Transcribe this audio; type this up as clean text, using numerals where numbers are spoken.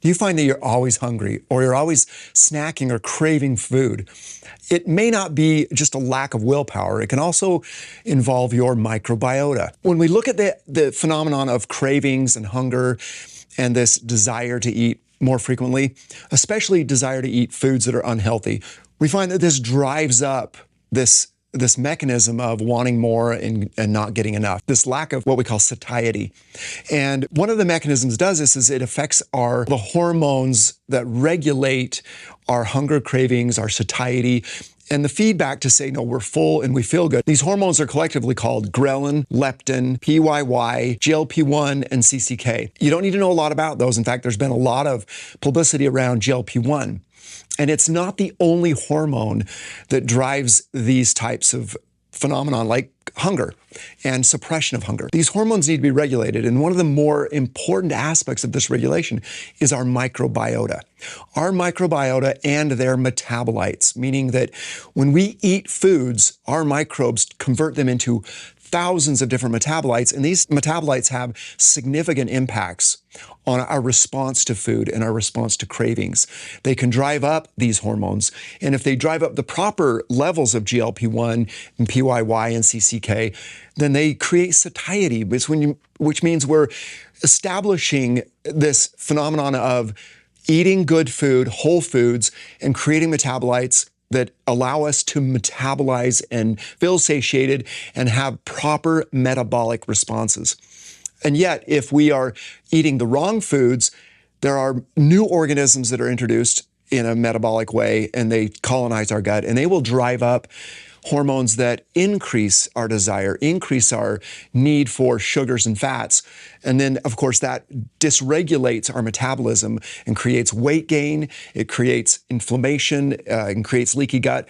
Do you find that you're always hungry or you're always snacking or craving food? It may not be just a lack of willpower. It can also involve your microbiota. When we look at the phenomenon of cravings and hunger and this desire to eat more frequently, especially desire to eat foods that are unhealthy, we find that this drives up this mechanism of wanting more and not getting enough, this lack of what we call satiety. And one of the mechanisms does this is it affects the hormones that regulate our hunger cravings, our satiety, and the feedback to say, no, we're full and we feel good. These hormones are collectively called ghrelin, leptin, PYY, GLP-1, and CCK. You don't need to know a lot about those. In fact, there's been a lot of publicity around GLP-1. And it's not the only hormone that drives these types of phenomenon like hunger and suppression of hunger. These hormones need to be regulated, and one of the more important aspects of this regulation is our microbiota. Our microbiota and their metabolites, meaning that when we eat foods, our microbes convert them into thousands of different metabolites, and these metabolites have significant impacts on our response to food and our response to cravings. They can drive up these hormones, and if they drive up the proper levels of GLP-1 and PYY and CCK, then they create satiety, which means we're establishing this phenomenon of eating good food, whole foods, and creating metabolites that allow us to metabolize and feel satiated and have proper metabolic responses. And yet, if we are eating the wrong foods, there are new organisms that are introduced in a metabolic way, and they colonize our gut, and they will drive up hormones that increase our desire, increase our need for sugars and fats. And then, of course, that dysregulates our metabolism and creates weight gain. It creates inflammation and creates leaky gut.